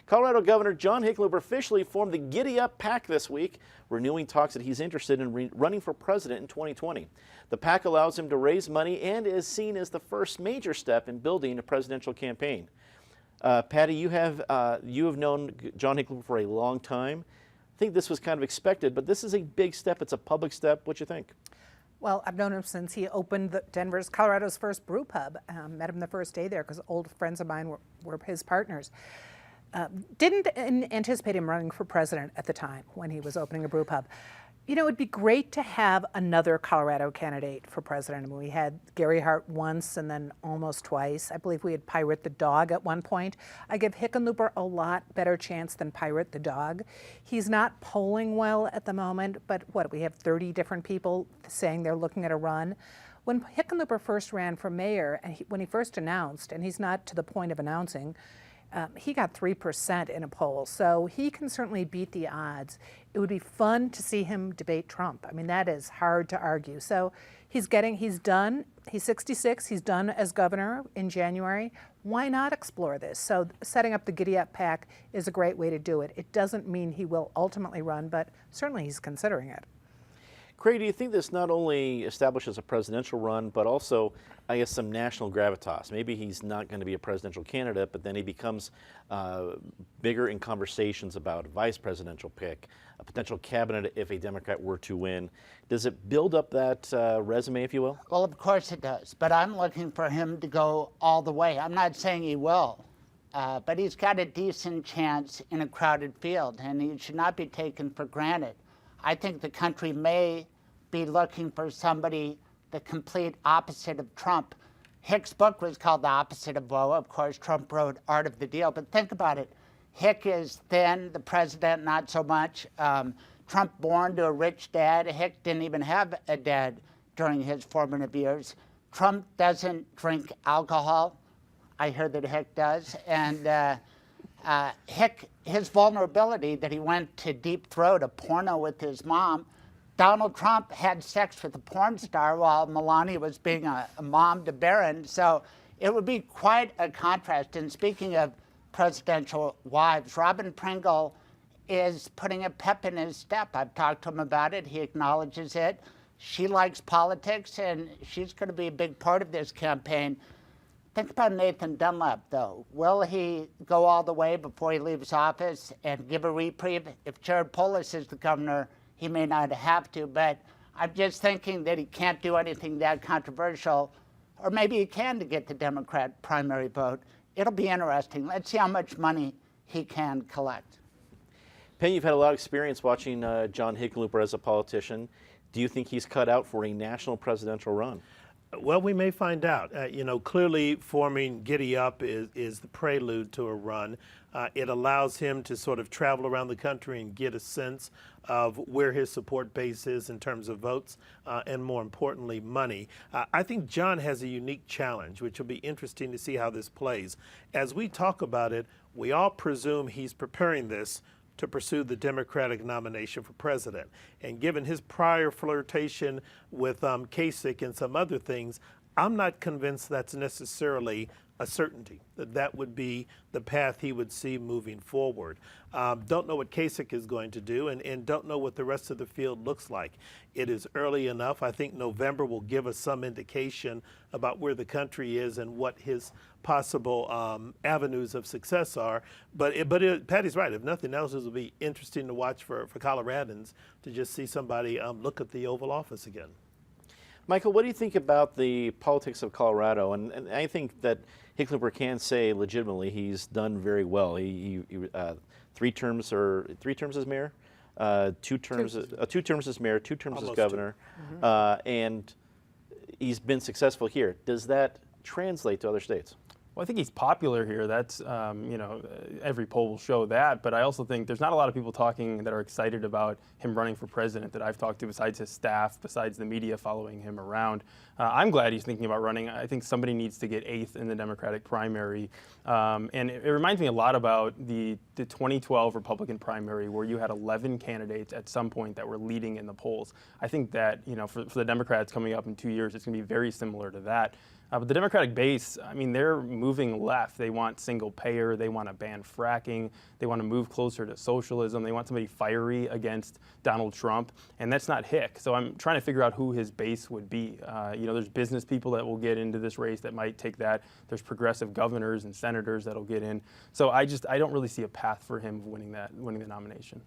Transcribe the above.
Colorado Governor John Hickenlooper officially formed the Giddy Up Pac this week, renewing talks that he's interested in running for president in 2020. The PAC allows him to raise money and is seen as the first major step in building a presidential campaign. Patty, you have known John Hickenlooper for a long time. I think this was kind of expected, but this is a big step. It's a public step. What do you think? Well, I've known him since he opened Colorado's first brew pub. Met him the first day there because old friends of mine were his partners. Didn't anticipate him running for president at the time when he was opening a brew pub. You know, it'd be great to have another Colorado candidate for president. I mean, we had Gary Hart once and then almost twice. I believe we had Pirate the Dog at one point. I give Hickenlooper a lot better chance than Pirate the Dog. He's not polling well at the moment, but we have 30 different people saying they're looking at a run. When Hickenlooper first ran for mayor, and when he first announced, and he's not to the point of announcing, he got 3% in a poll, so he can certainly beat the odds. It would be fun to see him debate Trump. I mean, that is hard to argue. So he's 66, he's done as governor in January. Why not explore this? So setting up the Giddy Up Pac is a great way to do it. It doesn't mean he will ultimately run, but certainly he's considering it. Craig, do you think this not only establishes a presidential run, but also, I guess, some national gravitas? Maybe he's not going to be a presidential candidate, but then he becomes bigger in conversations about a vice presidential pick, a potential cabinet if a Democrat were to win. Does it build up that resume, if you will? Well, of course it does, but I'm looking for him to go all the way. I'm not saying he will, but he's got a decent chance in a crowded field, and he should not be taken for granted. I think the country may be looking for somebody the complete opposite of Trump. Hick's book was called The Opposite of Woe. Of course, Trump wrote Art of the Deal. But think about it. Hick is thin, the president not so much. Trump born to a rich dad. Hick didn't even have a dad during his formative years. Trump doesn't drink alcohol. I heard that Hick does. And Hick, his vulnerability that he went to Deep Throat, a porno with his mom. Donald Trump had sex with a porn star while Melania was being a mom to Barron. So it would be quite a contrast. And speaking of presidential wives, Robin Pringle is putting a pep in his step. I've talked to him about it. He acknowledges it. She likes politics, and she's going to be a big part of this campaign. Think about Nathan Dunlap, though. Will he go all the way before he leaves office and give a reprieve? If Jared Polis is the governor, he may not have to, but I'm just thinking that he can't do anything that controversial, or maybe he can to get the Democrat primary vote. It'll be interesting. Let's see how much money he can collect. Penn, you've had a lot of experience watching John Hickenlooper as a politician. Do you think he's cut out for a national presidential run? Well, we may find out. You know, clearly forming Giddy Up is the prelude to a run. It allows him to sort of travel around the country and get a sense of where his support base is in terms of votes and, more importantly, money. I think John has a unique challenge, which will be interesting to see how this plays. As we talk about it, we all presume he's preparing this to pursue the Democratic nomination for president. And given his prior flirtation with Kasich and some other things, I'm not convinced that's necessarily a certainty, that would be the path he would see moving forward. Don't know what Kasich is going to do, and don't know what the rest of the field looks like. It is early enough. I think November will give us some indication about where the country is and what his possible avenues of success are. But Patty's right. If nothing else, it will be interesting to watch for Coloradans to just see somebody look at the Oval Office again. Michael, what do you think about the politics of Colorado? And I think that Hickenlooper can say legitimately he's done very well. He 3 terms as mayor, 2 terms as mayor, 2 terms as governor, and he's been successful here. Does that translate to other states? Well, I think he's popular here. That's, you know, every poll will show that. But I also think there's not a lot of people talking that are excited about him running for president that I've talked to, besides his staff, besides the media following him around. I'm glad he's thinking about running. I think somebody needs to get 8th in the Democratic primary. And it reminds me a lot about the 2012 Republican primary, where you had 11 candidates at some point that were leading in the polls. I think that, you know, for the Democrats coming up in 2 years, it's going to be very similar to that. But the Democratic base, I mean, they're moving left. They want single payer. They want to ban fracking. They want to move closer to socialism. They want somebody fiery against Donald Trump, and that's not Hick. So I'm trying to figure out who his base would be. There's business people that will get into this race that might take that. There's progressive governors and senators that'll get in. So I don't really see a path for him winning the nomination.